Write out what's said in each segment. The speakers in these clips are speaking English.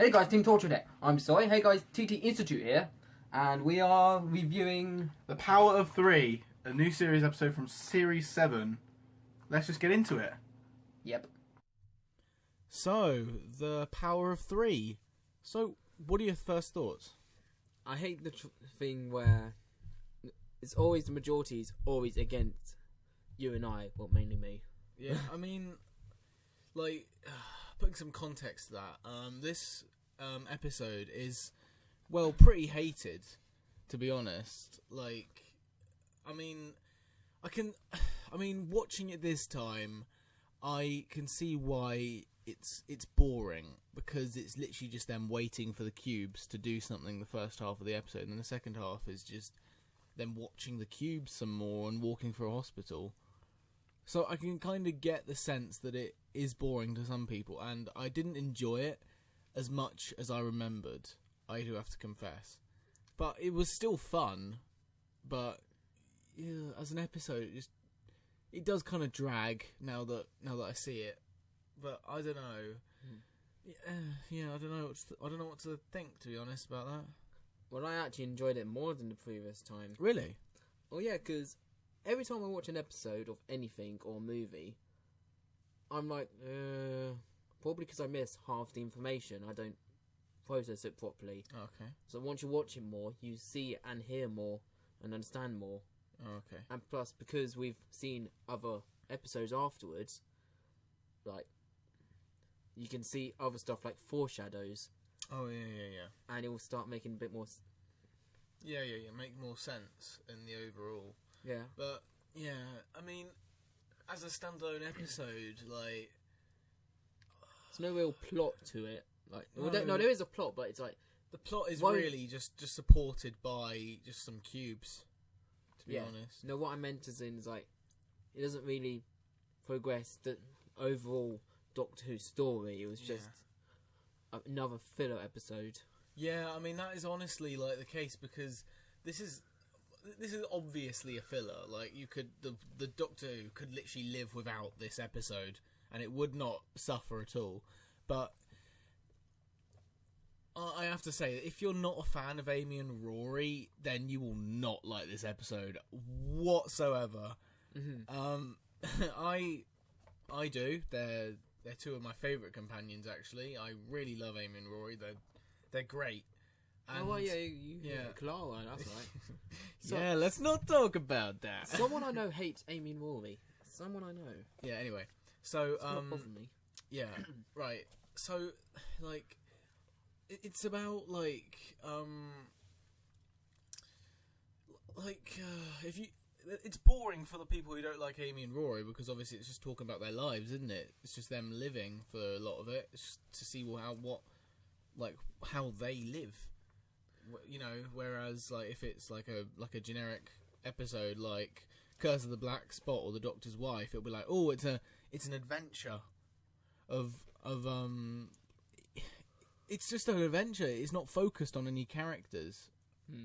Hey guys, Team Torture Deck. I'm Soy. Hey guys, TT Institute here, and we are reviewing The Power of Three, a new series episode from Series 7. Let's just get into it. Yep. So, The Power of Three. So, what are your first thoughts? I hate the thing where it's always the majority is always against you and I, well, mainly me. Yeah, I mean, like, putting some context to that, this episode is, well, pretty hated, to be honest. Like, I mean, watching it this time, I can see why it's boring, because it's literally just them waiting for the cubes to do something the first half of the episode, and then the second half is just them watching the cubes some more and walking through a hospital. So I can kind of get the sense that it is boring to some people, and I didn't enjoy it as much as I remembered, I do have to confess. But it was still fun, but yeah, as an episode, it does kind of drag now that I see it. But I don't know. Yeah, I don't know what to think, to be honest, about that. Well, I actually enjoyed it more than the previous time. Really? Oh yeah, because every time I watch an episode of anything or movie, I'm like, probably because I miss half the information. I don't process it properly. Okay. So once you watch it more, you see and hear more and understand more. Okay. And plus, because we've seen other episodes afterwards, like, you can see other stuff like foreshadows, Oh, yeah. and it will start making a bit more... Yeah. Make more sense in the overall. Yeah. But, yeah, I mean, as a standalone episode, like... There's no real plot to it. Like, No. no, there is a plot, but it's like... The plot is Why- really just supported by just some cubes, to be honest. No, what I meant is like, it doesn't really progress the overall Doctor Who story. It was just another filler episode. Yeah, I mean, that is honestly, like, the case, because this is obviously a filler. Like, you could... The Doctor Who could literally live without this episode, and it would not suffer at all. But I have to say, if you're not a fan of Amy and Rory, then you will not like this episode whatsoever. Mm-hmm. I do. They're two of my favourite companions, actually. I really love Amy and Rory. They're great. And Oh, well, yeah, you yeah. Clara, that's right. So- yeah, let's not talk about that. Someone I know hates Amy and Rory. Someone I know. Yeah, anyway. So, It's not bothering me. yeah, right. So, like, it's about, if you... It's boring for the people who don't like Amy and Rory, because obviously it's just talking about their lives, isn't it? It's just them living for a lot of it. It's just to see how they live. You know, whereas, like, if it's like a generic episode like Curse of the Black Spot or The Doctor's Wife, it'll be like, oh, it's an adventure of it's just an adventure. It's not focused on any characters,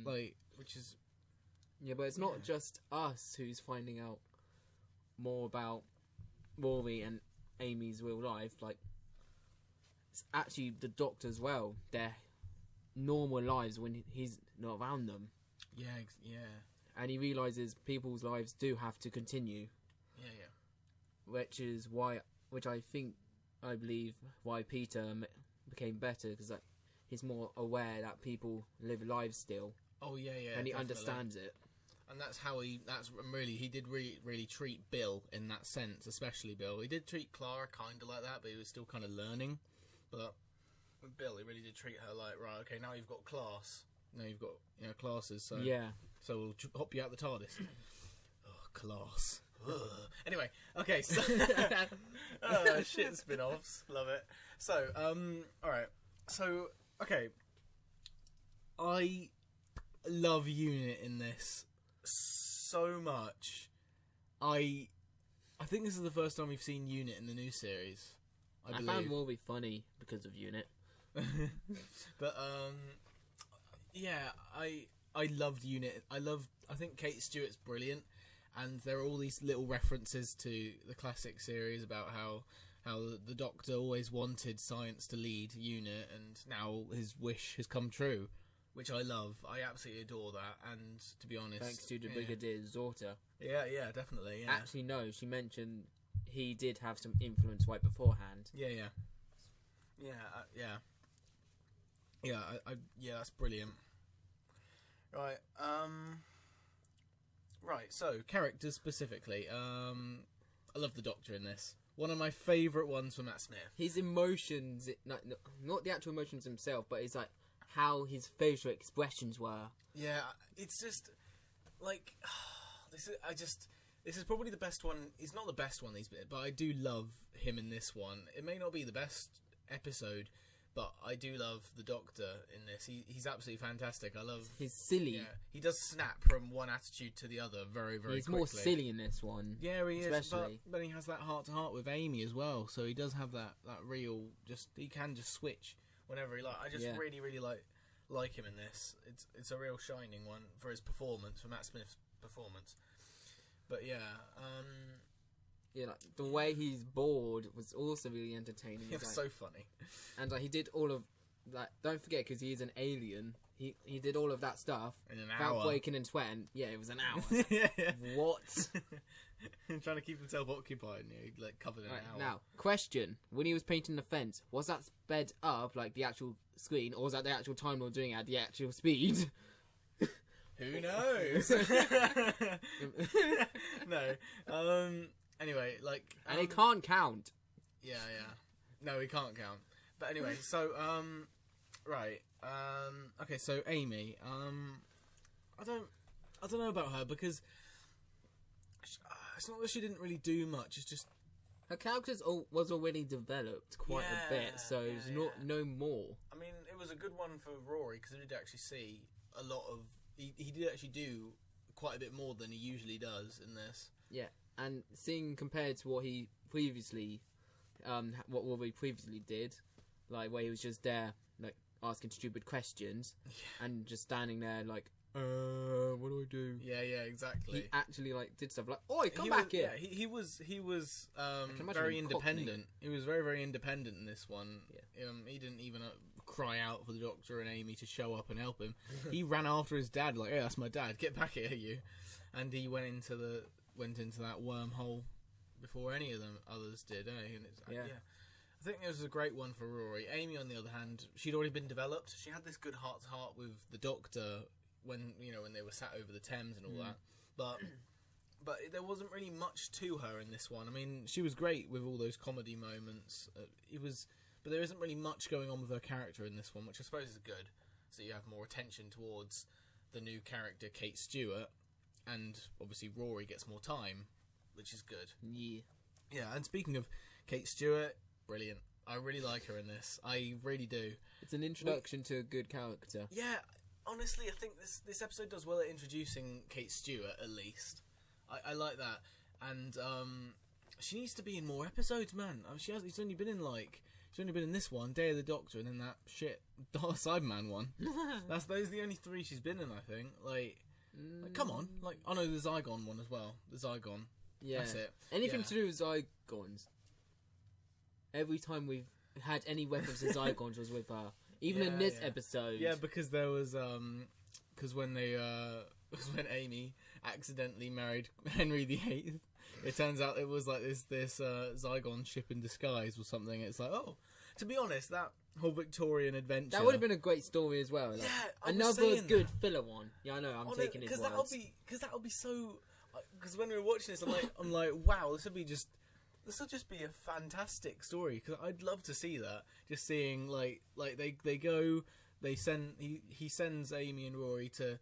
like, which is... Yeah, but it's not just us who's finding out more about Rory and Amy's real life. Like, it's actually the Doctor as well. Their normal lives when he's not around them. Yeah. And he realises people's lives do have to continue. Yeah. Which I believe why Peter became better, because like, he's more aware that people live lives still. Oh, yeah. And he definitely. understands it. And he did really treat Bill in that sense, especially Bill. He did treat Clara kind of like that, but he was still kind of learning. But with Bill, he really did treat her like, right, okay, now you've got class. Now you've got, classes, so... Yeah. So we'll hop you out the TARDIS. Oh, class. Ugh. Anyway, okay, so... shit spin-offs. Love it. So, alright. So, okay. I love Unit in this so much. I think this is the first time we've seen Unit in the new series. I found Rory funny because of Unit. But yeah, I loved Unit. I think Kate Stewart's brilliant, and there are all these little references to the classic series about how the Doctor always wanted science to lead UNIT, and now his wish has come true, which I love. I absolutely adore that, and to be honest, Thanks to the Brigadier's daughter. Yeah, definitely. Yeah, Actually, no, she mentioned he did have some influence right beforehand. yeah. That's brilliant. Right, right. So characters specifically. I love the Doctor in this. One of my favourite ones from Matt Smith. His emotions, not the actual emotions himself, but it's like how his facial expressions were. Yeah, it's just like this is probably the best one. It's not the best one these bit, but I do love him in this one. It may not be the best episode, but I do love the Doctor in this. He's absolutely fantastic. I love. He's silly. Yeah, he does snap from one attitude to the other very, very He's quickly. more silly in this one. Yeah, he is. Especially. But he has that heart-to-heart with Amy as well, so he does have that real. He can just switch whenever he like. I just really, really like him in this. It's a real shining one for his performance, for Matt Smith's performance. But yeah, Yeah, like the way he's bored was also really entertaining. it was so funny. And like he did all of that. Don't forget, because he's an alien. He did all of that stuff In an without hour. breaking and sweating. Yeah, it was an hour. Yeah. What? Trying to keep himself occupied, and like covered in Right, an hour. now, question: when he was painting the fence, was that sped up like the actual screen, or was that the actual Time Lord doing it at the actual speed? Who knows? No. Anyway, like. And he can't count. Yeah. No, he can't count. But anyway, so right. Okay, so Amy. I don't know about her because it's not that she didn't really do much. It's just Her character was already developed quite a bit, so there's no more. I mean, it was a good one for Rory because we did actually see a lot of. He did actually do quite a bit more than he usually does in this. Yeah, and seeing compared to what he previously, what Wolverine previously did, like where he was just there, like asking stupid questions, and just standing there like, what do I do? Yeah, exactly. He actually like did stuff like, "Oi, come He back was, here!" Yeah, he was can imagine very him independent. cockney. He was very, very independent in this one. Yeah. He didn't even cry out for the Doctor and Amy to show up and help him. He ran after his dad, like, "Hey, that's my dad. Get back here, you!" And he went into that wormhole before any of them others did. And it's, Yeah. I think it was a great one for Rory. Amy, on the other hand, she'd already been developed. She had this good heart-to-heart with the Doctor when they were sat over the Thames and all that. But there wasn't really much to her in this one. I mean, she was great with all those comedy moments. But there isn't really much going on with her character in this one, which I suppose is good. So you have more attention towards the new character, Kate Stewart, and obviously Rory gets more time, which is good. Yeah. Yeah, and speaking of Kate Stewart, brilliant. I really like her in this. I really do. It's an introduction to a good character. Yeah, honestly, I think this episode does well at introducing Kate Stewart, at least. I like that. And she needs to be in more episodes, man. She's only been in this one, Day of the Doctor, and then that shit Cyberman one. Those are the only three she's been in, I think. Like come on. Like, oh no, the Zygon one as well. The Zygon. Yeah. That's it. Anything Yeah. to do with Zygons. Every time we've had any reference to Zygons was with her. Even in this episode. Yeah, because there was when Amy accidentally married Henry VIII, it turns out it was like this Zygon ship in disguise or something. It's like, oh, to be honest, that whole Victorian adventure. That would have been a great story as well. Like, Yeah, I was another saying good that. filler one. Yeah, I know. I'm taking his words. Because that would be so. Because when we were watching this, I'm like, wow, this will just be a fantastic story. Because I'd love to see that. Just seeing like he sends Amy and Rory to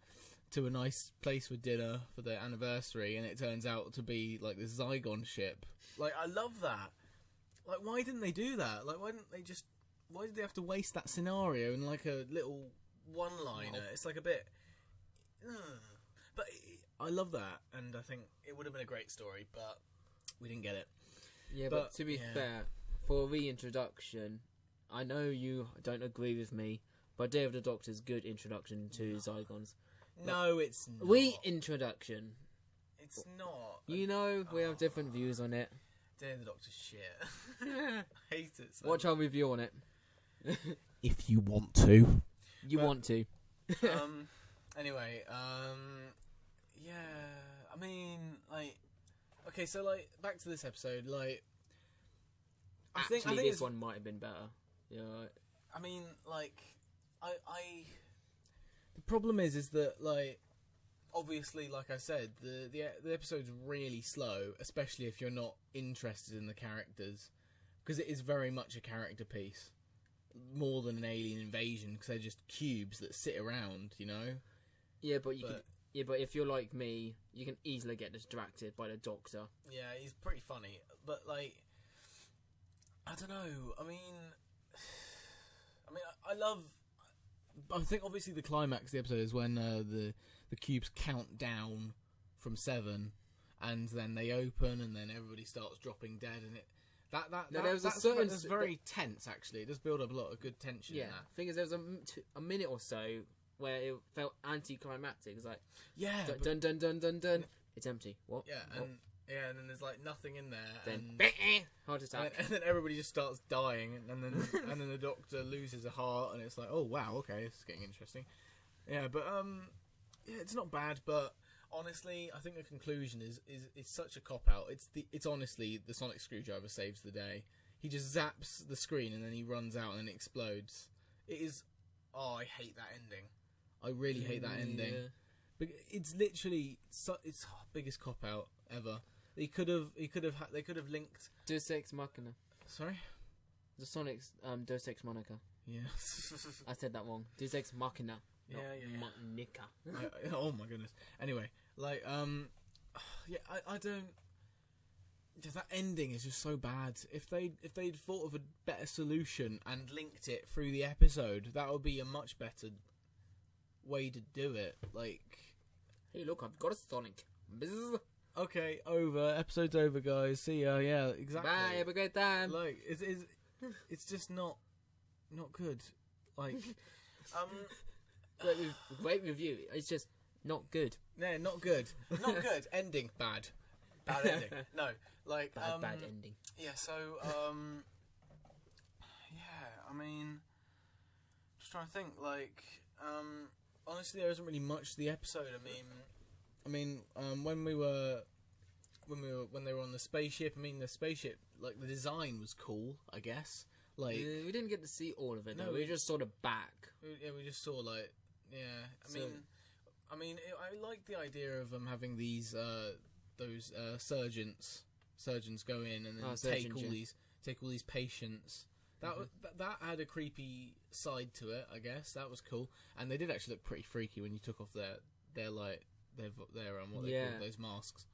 a nice place for dinner for their anniversary, and it turns out to be like this Zygon ship. Like, I love that. Like, why didn't they do that? Like, why did they have to waste that scenario in like a little one-liner? It's like a bit. But I love that, and I think it would have been a great story, but we didn't get it. Yeah, but to be fair, for a reintroduction, I know you don't agree with me, but Day of the Doctor's good introduction to Zygons. No, it's not. Reintroduction. It's not. You know, we have different views on it. Day of the Doctor's shit. I hate it. So Watch our review on it. if you want to. You But- want to. Anyway, yeah. I mean, like, okay, so like back to this episode, like, I think this it's, one might have been better. Yeah. I mean, like, I. The problem is that like, obviously, like I said, the episode's really slow, especially if you're not interested in the characters, because it is very much a character piece, more than an alien invasion, because they're just cubes that sit around, you know. Yeah, but you But- can. Yeah, but if you're like me, you can easily get distracted by the Doctor. Yeah, he's pretty funny, but like, I don't know. I mean, I love. I think obviously the climax of the episode is when the cubes count down from 7, and then they open, and then everybody starts dropping dead, and it No, there was a certain that's very tense. Actually, it does build up a lot of good tension. Yeah. In that. Thing is, there was a minute or so where it felt anticlimactic. It's like Yeah, dun but- dun dun dun dun. It's empty. What? yeah, What? and then there's like nothing in there. Then and, heart attack. and then everybody just starts dying, and then and then the Doctor loses a heart, and it's like, oh wow, okay, this is getting interesting. Yeah, but yeah, it's not bad, but honestly, I think the conclusion is such a cop out. It's honestly the sonic screwdriver saves the day. He just zaps the screen and then he runs out and then it explodes. It is. Oh, I hate that ending. I really hate that ending. Yeah. But it's literally it's biggest cop out ever. They could have linked. Deus Ex Machina. Sorry. The Sonic's Deus Ex Monica. Yeah. I said that wrong. Deus Ex Machina. Yeah, not yeah, yeah. Monica. Oh my goodness. Anyway, like yeah, I don't. Just that ending is just so bad. If they'd thought of a better solution and linked it through the episode, that would be a much better way to do it. Like, Hey, look, I've got a Sonic. Bzzz. okay, over. Episode's over, guys. See ya. Yeah, exactly. Bye, have a great time. Like, it's just not good. Like, Great review. It's just not good. no, not good. Not good. Ending bad. Bad ending. No, like Bad ending. Yeah, so yeah, I mean, just trying to think. Like, honestly, there isn't really much to the episode. When they were on the spaceship. I mean, the spaceship, like the design was cool. I guess. Like, We didn't get to see all of it. No, No, we were just sort of back. we just saw like, yeah. So- I like the idea of them having these those surgeons go in and then Oh, take surgeons, all yeah. these patients. That Mhm. that had a creepy side to it, I guess. That was cool, and they did actually look pretty freaky when you took off their what they Yeah. called those masks.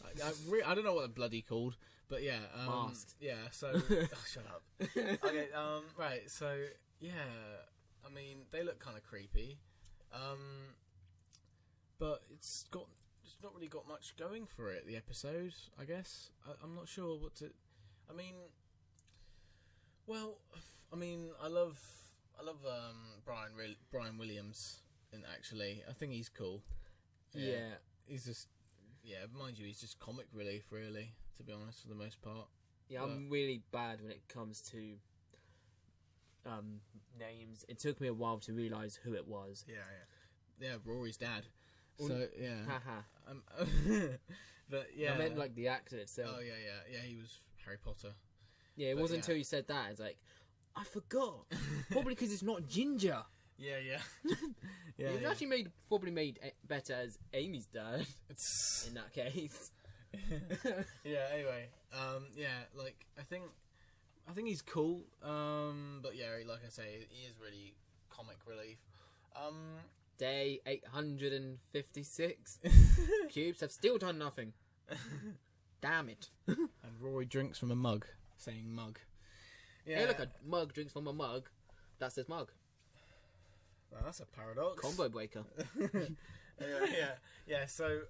I don't know what they're bloody called, but yeah, Masks. Yeah, so oh, shut up. Okay, right, so yeah, I mean they look kind of creepy, but it's not really got much going for it. The episode, I guess. I'm not sure what to. I mean, well, I love Brian Williams, and actually, I think he's cool. Yeah. He's just mind you, he's just comic relief, really. To be honest, for the most part. Yeah, I'm really bad when it comes to names. It took me a while to realise who it was. Yeah, Rory's dad. Un- So yeah, Haha. but yeah, I meant like the actor itself. oh yeah, he was Harry Potter. Yeah, it but wasn't yeah. until you said that. It's like, I forgot. Probably because it's not Ginger. Yeah, It actually probably made better as Amy's dad It's in that case. yeah. Anyway, yeah, like I think he's cool. But yeah, like I say, he is really comic relief. Day 856. Cubes have still done nothing. Damn it. And Rory drinks from a mug, saying mug. Yeah, Hey, look, a mug drinks from a mug. That says mug. well, that's a paradox. Combo breaker. yeah. So,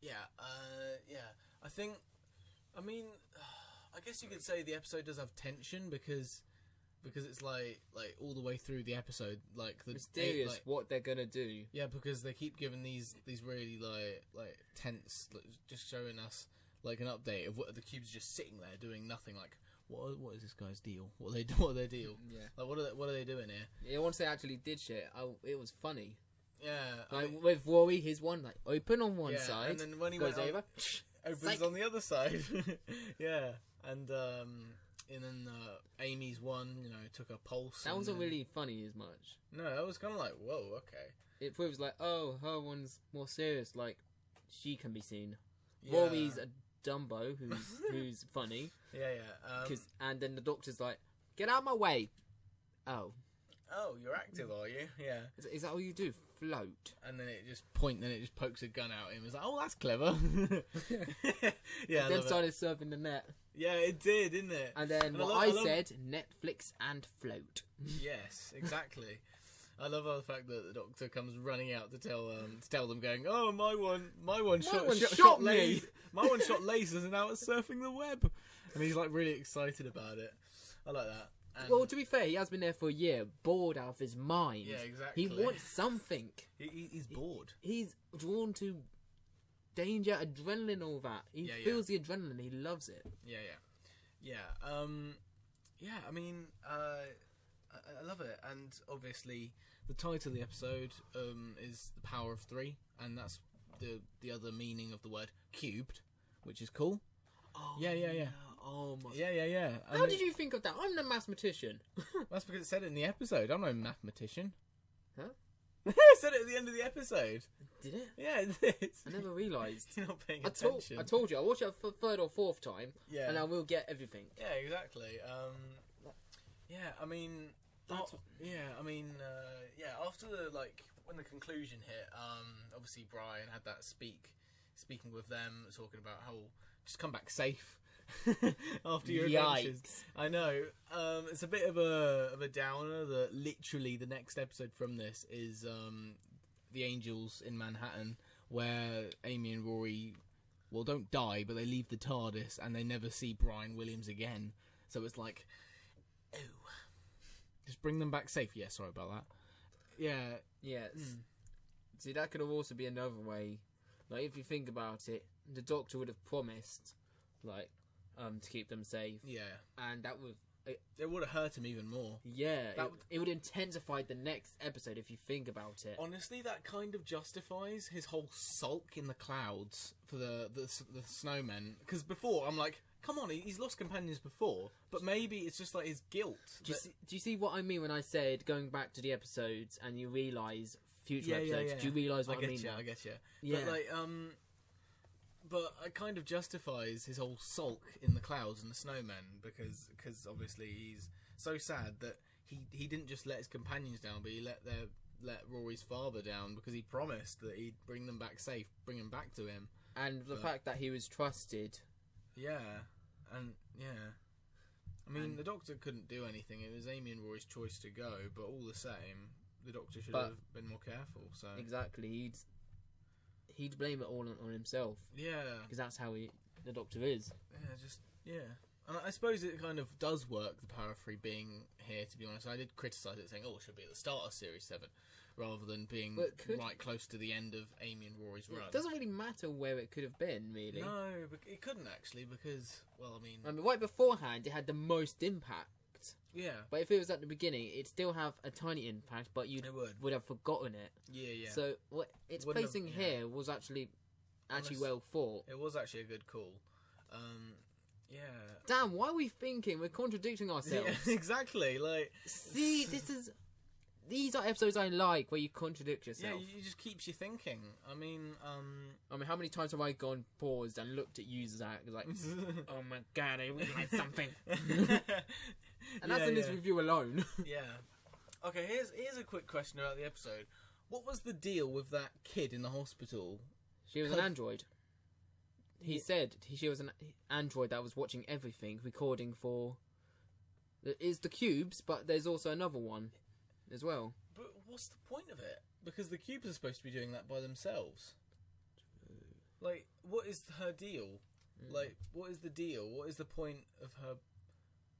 yeah. I think, I guess you could say the episode does have tension because it's like all the way through the episode, like the Mysterious like, what they're gonna do. yeah, because they keep giving these really like tense, like, just showing us like an update of what the cubes just sitting there doing nothing. Like, what is this guy's deal? What are their deal? Yeah. Like, what are they doing here? Yeah, once they actually did shit, it was funny. Yeah, Like with Rory, his one like open on one yeah, side, and then when he goes went over. opens Psych. on the other side. Yeah, and then Amy's one, took a pulse. That and wasn't then- really funny as much. No, that was kind of like, whoa, okay. It proves like, oh, her one's more serious. Like, she can be seen. Yeah. Rory's a Dumbo who's funny. Yeah. And then the doctor's like, get out of my way. Oh, Oh, you're active, are you? Yeah. is that all you do? Float. And then it just pokes a gun out at him. It's like, oh, that's clever. Yeah, I Then love it. started surfing the net. Yeah, it did, didn't it? And then And what I I love- said, Netflix and float. Yes, exactly. I love the fact that the doctor comes running out to tell them, going, "Oh, my one shot me." lasers. My one shot lasers, and now it's surfing the web." And he's like really excited about it. I like that. And Well, to be fair, he has been there for a year, bored out of his mind. yeah, exactly. He wants something. He's bored. He's drawn to danger, adrenaline, all that. He Yeah, yeah. feels the adrenaline. He loves it. Yeah. I mean, I love it, and obviously the title of the episode is "The Power of Three," and that's the other meaning of the word cubed, which is cool. Oh, Yeah. Oh my. Yeah. How did you think of that? I'm the mathematician. That's because it said it in the episode. I'm no mathematician. Huh? It said it at the end of the episode. Did it? Yeah, it is. I never realised. You're not paying I attention. told you. I watched it for third or fourth time, Yeah. and I will get everything. Yeah, exactly. I mean, after when the conclusion hit, obviously Brian had that speaking with them, talking about how just come back safe after your adventures. Yikes. I know. It's a bit of a downer that literally the next episode from this is the Angels in Manhattan, where Amy and Rory, well, don't die, but they leave the TARDIS and they never see Brian Williams again. So it's like, oh, just bring them back safe. Yeah, sorry about that. Yeah, Yes. See, that could also be another way. Like, if you think about it, the Doctor would have promised, like, to keep them safe, yeah. and that would, It would have hurt him even more. yeah, it would intensify the next episode if you think about it. Honestly, that kind of justifies his whole sulk in the clouds for the snowmen. Because before, I'm like, come on, he's lost companions before, but maybe it's just like his guilt. Do you see what I mean when I said going back to the episodes and you realise future episodes? Yeah. Do you realise what I mean? I get you. Yeah. But it kind of justifies his whole sulk in the clouds and the snowmen because obviously he's so sad that he didn't just let his companions down, but he let Rory's father down because he promised that he'd bring them back safe, bring them back to him. And the But- fact that he was trusted. Yeah, and yeah. I mean, the Doctor couldn't do anything. It was Amy and Rory's choice to go, but all the same, the Doctor should But- have been more careful. So Exactly. He'd blame it all on himself yeah, because that's how the Doctor is. yeah. And I suppose it kind of does work, the Power of Three being here, to be honest. I did criticise it, saying, oh, it should be at the start of Series 7, rather than being Well, it could- right close to the end of Amy and Rory's run. It doesn't really matter where it could have been, really. No, but it couldn't actually, because, well, I mean, I mean, right beforehand, it had the most impact. yeah, But if it was at the beginning, it'd still have a tiny impact, but you it would. would have forgotten it. Yeah. So what its Wouldn't have- placing yeah. here was actually Honest- well thought. It was actually a good call. Yeah. Damn, why are we thinking? We're contradicting ourselves. Yeah, exactly. Like, See, these are episodes I like where you contradict yeah, yourself. it just keeps you thinking. I mean, I mean, how many times have I gone paused and looked at you, Zach, like, oh my god, I realised something. And that's in this review alone. Yeah. Okay, here's a quick question about the episode. What was the deal with that kid in the hospital? She was an android. He said she was an android that was watching everything, recording for. There is the cubes, but there's also another one as well. But what's the point of it? Because the cubes are supposed to be doing that by themselves. Like, what is her deal? Like, what is the deal? What is the point of her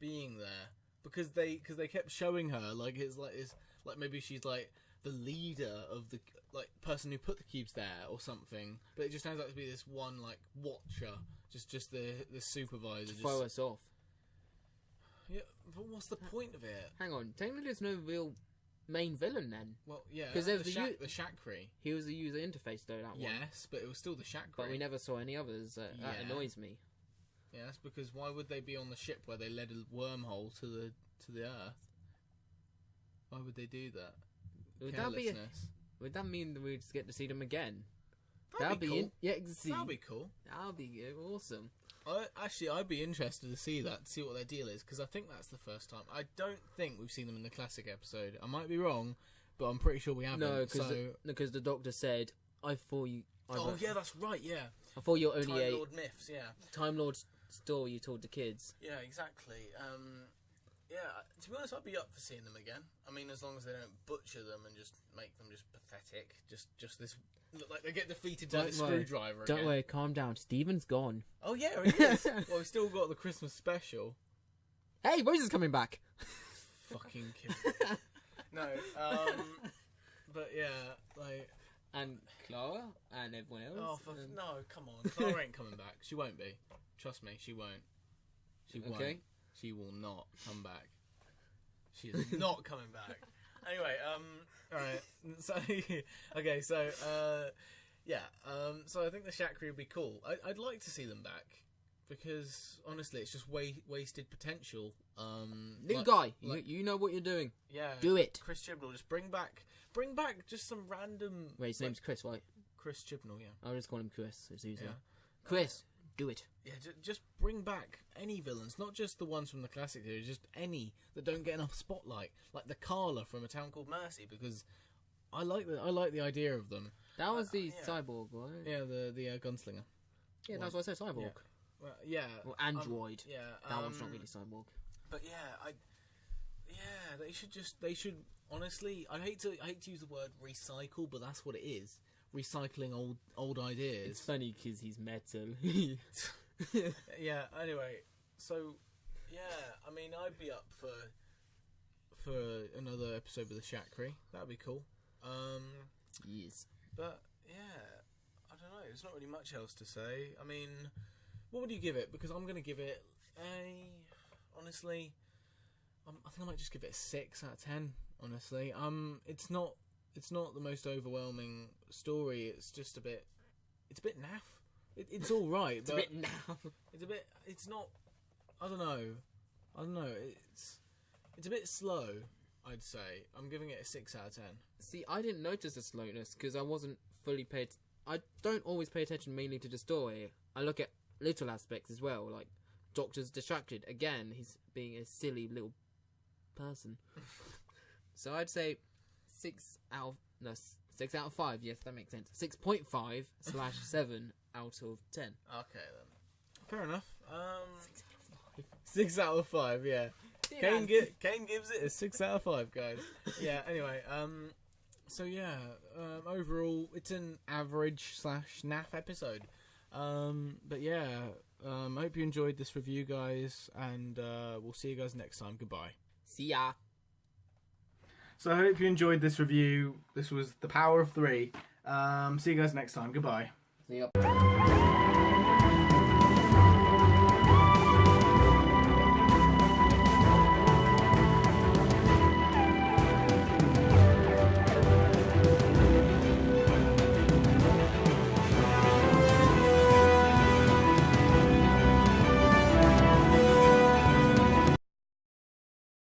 being there? Because they kept showing her like it's like maybe she's like the leader of the like person who put the cubes there or something, but it just turns out to be this one like watcher, just the supervisor. To throw us off. Yeah, but what's the point of it? Hang on, technically there's no real main villain then. Well, yeah, 'Cause there's the the Shakri. He was the user interface though, that one. Yes, but it was still the Shakri. But we never saw any others. That Yeah. annoys me. Yes, because why would they be on the ship where they led a wormhole to the Earth? Why would they do that? Would Carelessness. that mean that we'd get to see them again? That'd be cool. That'd be cool. That'd be awesome. I'd be interested to see that, to see what their deal is, because I think that's the first time. I don't think we've seen them in the classic episode. I might be wrong, but I'm pretty sure we haven't. No, so... because the doctor said, "I thought you." Oh yeah, that's right. Yeah, I thought you're only Time a Lord myths. Yeah, Time Lord story you told the kids. yeah, exactly. Yeah, to be honest, I'd be up for seeing them again. I mean, as long as they don't butcher them and just make them just pathetic. Just this, look like they get defeated by the screwdriver again. Don't worry, calm down. Steven's gone. Oh yeah, he is. Well, we've still got the Christmas special. Hey, Rose is coming back. Fucking kid. No, but yeah, like. And Clara and everyone else. Oh, no, come on. Clara ain't coming back. She won't be. Trust me, she won't. She won't. Okay. She will not come back. She is not coming back. Anyway, alright. So, okay, so, yeah. So I think the Shakri would be cool. I'd like to see them back. Because, honestly, it's just wasted potential. New guy, you know what you're doing. Yeah. Do it. Chris Chibnall, just bring back just some random... Wait, his name's Chris, right? Chris Chibnall, yeah. I'll just call him Chris. It's easier. Yeah. Chris, do it. Yeah, just bring back any villains, not just the ones from the classic series, just any that don't get enough spotlight, like the Carla from A Town Called Mercy, because I like the idea of them. That was the yeah. cyborg, right? Yeah, the gunslinger. Yeah, that's what I said, cyborg. Yeah. Well, yeah. Or android. Yeah. That one's not really cyborg. But they should honestly. I hate to use the word recycle, but that's what it is. Recycling old ideas. It's funny because he's metal. Yeah. Anyway, so yeah, I mean, I'd be up for another episode with the Shakri. That'd be cool. Yes. But yeah, I don't know. There's not really much else to say. I mean, what would you give it? Because I'm going to give it honestly, I think I might just give it a 6 out of 10. Honestly, it's not the most overwhelming story. It's just a bit naff. It's all right. It's but a bit now. It's not. I don't know. It's a bit slow. I'd say I'm giving it a 6 out of 10. See, I didn't notice the slowness because I wasn't fully paid. I don't always pay attention mainly to the story. I look at little aspects as well, like Doctor's distracted. Again, he's being a silly little person. So I'd say 6 out of 5. Yes, that makes sense. 6.5/7 out of 10. Okay then. Fair enough. 6 out of 5. Yeah. Kane gives it a 6 out of 5, guys. Yeah. Anyway. So yeah. Overall, it's an average / naff episode. But yeah. I hope you enjoyed this review, guys, and we'll see you guys next time. Goodbye. See ya. So I hope you enjoyed this review. This was The Power of 3. See you guys next time. Goodbye. See ya.